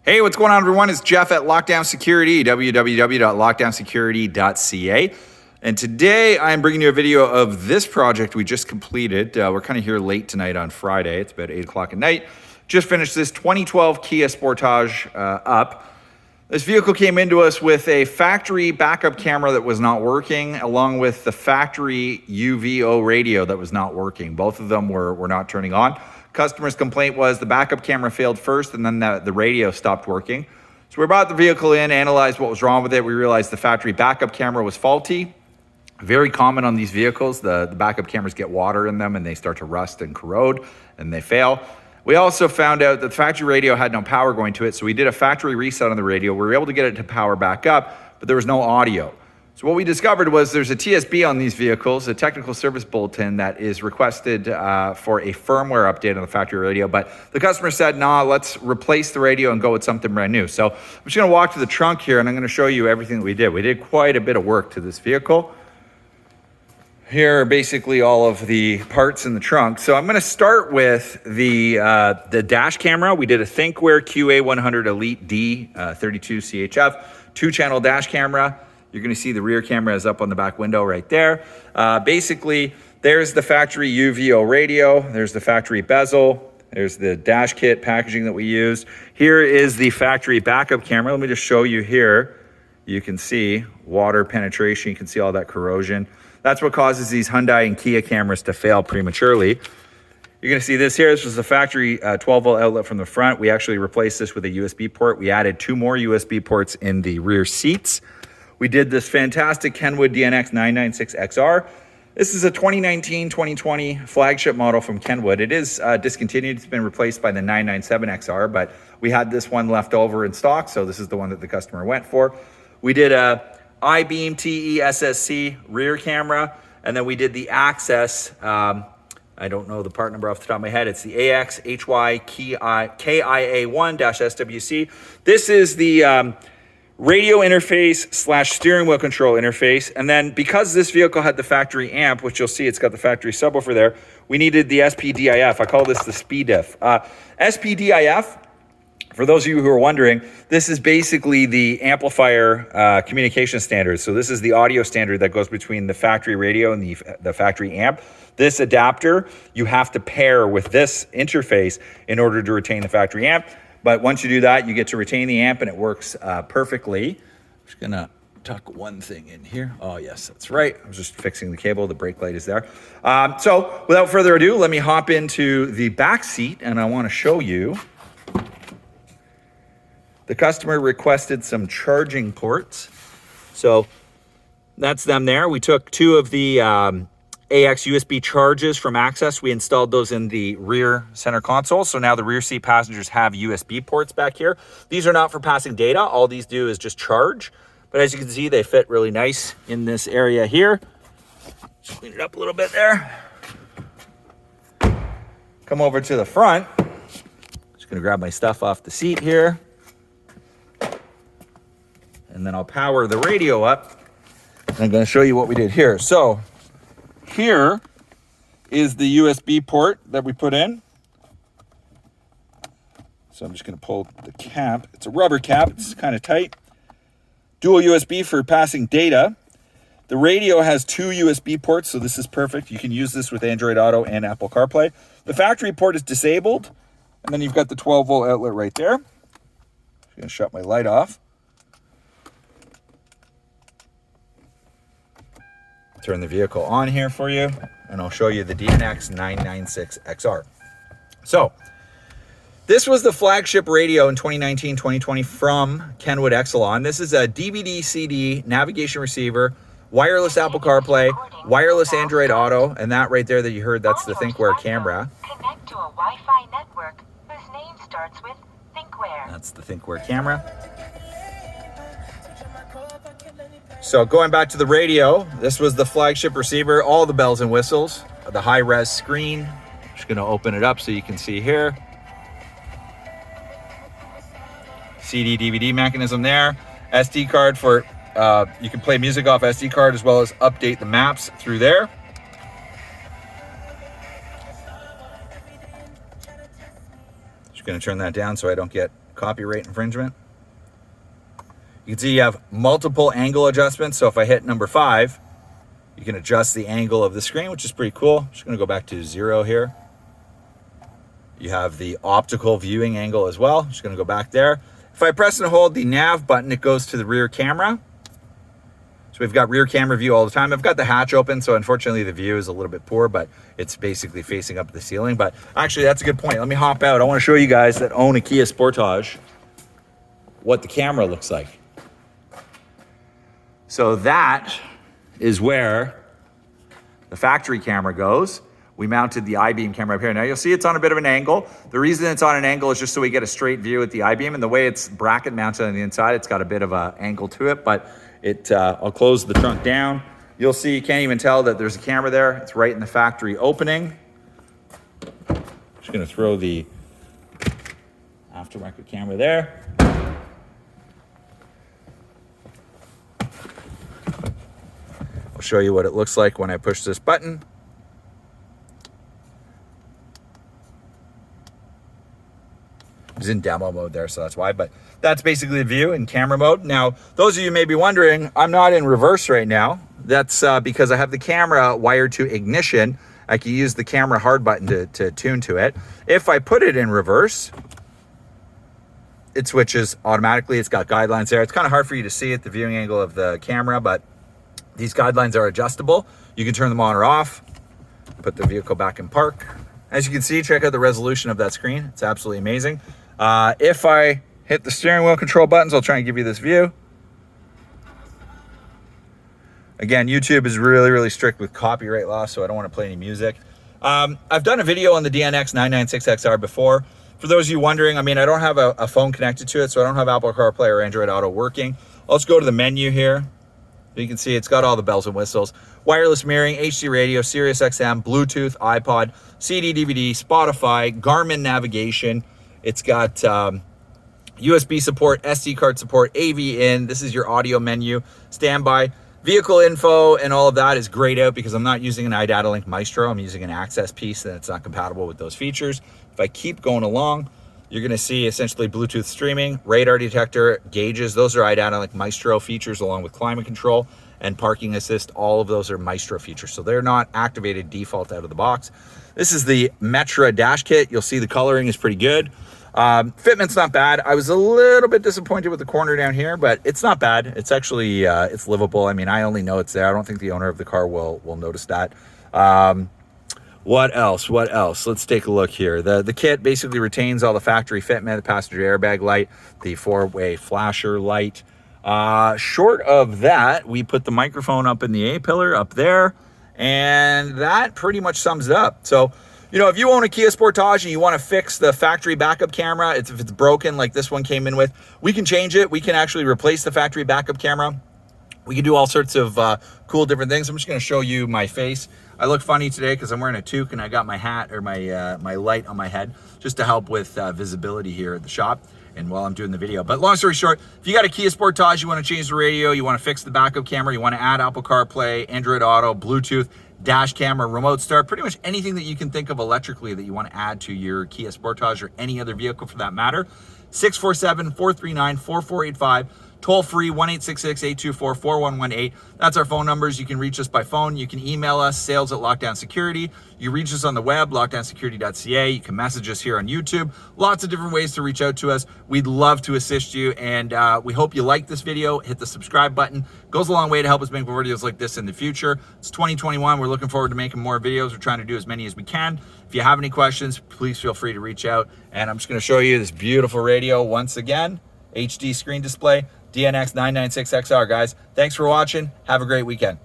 Hey, what's going on, everyone? It's Jeff at Lockdown Security, www.lockdownsecurity.ca. And today I'm bringing you a video of this project we just completed. We're kind of here late tonight on Friday. It's about 8 o'clock at night. Just finished this 2012 Kia Sportage up. This vehicle came into us with a factory backup camera that was not working, along with the factory UVO radio that was not working. Both of them were not turning on. Customer's complaint was the backup camera failed first and then the radio stopped working. So we brought the vehicle in, analyzed what was wrong with it. We realized the factory backup camera was faulty. Very common on these vehicles. The backup cameras get water in them and they start to rust and corrode and they fail. We also found out that the factory radio had no power going to it, so we did a factory reset on the radio. We were able to get it to power back up, but there was no audio. So what we discovered was there's a TSB on these vehicles, a technical service bulletin that is requested for a firmware update on the factory radio, but the customer said, nah, let's replace the radio and go with something brand new. So I'm just gonna walk to the trunk here and I'm gonna show you everything that we did. We did quite a bit of work to this vehicle. Here are basically all of the parts in the trunk. So I'm gonna start with the dash camera. We did a ThinkWare QA100 Elite D 32 CHF, 2-channel dash camera. You're gonna see the rear camera is up on the back window right there. Basically, there's the factory UVO radio, there's the factory bezel, there's the dash kit packaging that we used. Here is the factory backup camera. Let me just show you here. You can see water penetration, you can see all that corrosion. That's what causes these Hyundai and Kia cameras to fail prematurely. You're gonna see this here. This was the factory 12-volt outlet from the front. We actually replaced this with a USB port. We added 2 more USB ports in the rear seats. We did this fantastic Kenwood Dnx996XR. This is a 2019-2020 flagship model from Kenwood. It is discontinued. It's been replaced by the 997XR, but we had this one left over in stock, so this is the one that the customer went for. We did a I-beam TE-SSC rear camera, and then we did the Access, I don't know the part number off the top of my head, it's the AXHYKIA1-SWC. This is the radio interface / steering wheel control interface. And then because this vehicle had the factory amp, which you'll see it's got the factory subwoofer there, we needed the SPDIF. I call this the speed diff. SPDIF, for those of you who are wondering, this is basically the amplifier communication standard. So this is the audio standard that goes between the factory radio and the factory amp. This adapter, you have to pair with this interface in order to retain the factory amp. But once you do that, you get to retain the amp and it works perfectly. I'm just gonna tuck one thing in here. Oh yes, that's right. I was just fixing the cable. The brake light is there. So without further ado, let me hop into the back seat and I wanna show you. The customer requested some charging ports. So that's them there. We took 2 of the AX USB charges from Access. We installed those in the rear center console. So now the rear seat passengers have USB ports back here. These are not for passing data. All these do is just charge. But as you can see, they fit really nice in this area here. Just clean it up a little bit there. Come over to the front. Just gonna grab my stuff off the seat here. And then I'll power the radio up. And I'm gonna show you what we did here. So here is the USB port that we put in. So I'm just gonna pull the cap. It's a rubber cap, it's kind of tight. Dual USB for passing data. The radio has 2 USB ports, so this is perfect. You can use this with Android Auto and Apple CarPlay. The factory port is disabled, and then you've got the 12-volt outlet right there. I'm gonna shut my light off. Turn the vehicle on here for you, and I'll show you the DNX996XR. So, this was the flagship radio in 2019-2020 from Kenwood Excelon. This is a DVD-CD navigation receiver, wireless Apple CarPlay, wireless Android Auto, and that right there that you heard, that's the ThinkWare camera. Connect to a Wi-Fi network whose name starts with ThinkWare. That's the ThinkWare camera. So going back to the radio, this was the flagship receiver, all the bells and whistles, the high-res screen. Just gonna open it up so you can see here. CD, DVD mechanism there. SD card for, you can play music off SD card as well as update the maps through there. Just going to turn that down so I don't get copyright infringement. You can see you have multiple angle adjustments. So if I hit number 5, you can adjust the angle of the screen, which is pretty cool. I'm just going to go back to 0 here. You have the optical viewing angle as well. I'm just going to go back there. If I press and hold the nav button, it goes to the rear camera. So we've got rear camera view all the time. I've got the hatch open, so unfortunately the view is a little bit poor, but it's basically facing up the ceiling. But actually, that's a good point. Let me hop out. I want to show you guys that own a Kia Sportage what the camera looks like. So that is where the factory camera goes. We mounted the I-beam camera up here. Now you'll see it's on a bit of an angle. The reason it's on an angle is just so we get a straight view at the I-beam, and the way it's bracket mounted on the inside, it's got a bit of an angle to it, but I'll close the trunk down. You'll see, you can't even tell that there's a camera there. It's right in the factory opening. Just gonna throw the aftermarket camera there. I'll show you what it looks like when I push this button. It's in demo mode there, so that's why, but that's basically the view in camera mode. Now, those of you may be wondering, I'm not in reverse right now. That's because I have the camera wired to ignition. I can use the camera hard button to tune to it. If I put it in reverse, it switches automatically. It's got guidelines there. It's kind of hard for you to see at the viewing angle of the camera, but these guidelines are adjustable. You can turn them on or off, put the vehicle back in park. As you can see, check out the resolution of that screen. It's absolutely amazing. If I hit the steering wheel control buttons, I'll try and give you this view. Again, YouTube is really, really strict with copyright law, so I don't want to play any music. I've done a video on the DNX996XR before. For those of you wondering, I mean, I don't have a phone connected to it, so I don't have Apple CarPlay or Android Auto working. Let's go to the menu here. You can see it's got all the bells and whistles. Wireless mirroring, HD radio, Sirius XM, Bluetooth, iPod, CD, DVD, Spotify, Garmin navigation. It's got USB support, SD card support, AV in. This is your audio menu, standby. Vehicle info and all of that is grayed out because I'm not using an iData Link Maestro. I'm using an Access piece, and it's not compatible with those features. If I keep going along, you're going to see essentially Bluetooth streaming, radar detector, gauges. Those are iData Link Maestro features, along with climate control and parking assist. All of those are Maestro features, so they're not activated default out of the box. This is the Metra Dash Kit. You'll see the coloring is pretty good. Fitment's not bad. I was a little bit disappointed with the corner down here, but it's not bad. It's actually it's livable. I mean, I only know it's there. I don't think the owner of the car will notice that. What else? Let's take a look here. The kit basically retains all the factory fitment, the passenger airbag light, the 4-way flasher light. Short of that, we put the microphone up in the A-pillar up there, and that pretty much sums it up. So, you know, if you own a Kia Sportage and you want to fix the factory backup camera, if it's broken like this one came in with, we can change it. We can actually replace the factory backup camera. We can do all sorts of cool different things. I'm just going to show you my face. I look funny today because I'm wearing a toque and I got my hat or my light on my head just to help with visibility here at the shop and while I'm doing the video. But long story short, if you got a Kia Sportage, you want to change the radio, you want to fix the backup camera, you want to add Apple CarPlay, Android Auto, Bluetooth, dash camera, remote start, pretty much anything that you can think of electrically that you want to add to your Kia Sportage or any other vehicle for that matter, 647-439-4485. Toll free, 1-866-824-4118. That's our phone numbers. You can reach us by phone. You can email us, sales@lockdownsecurity. You reach us on the web, lockdownsecurity.ca. You can message us here on YouTube. Lots of different ways to reach out to us. We'd love to assist you, and we hope you like this video. Hit the subscribe button. Goes a long way to help us make more videos like this in the future. It's 2021. We're looking forward to making more videos. We're trying to do as many as we can. If you have any questions, please feel free to reach out. And I'm just going to show you this beautiful radio once again. HD screen display. DNX996XR, guys. Thanks for watching. Have a great weekend.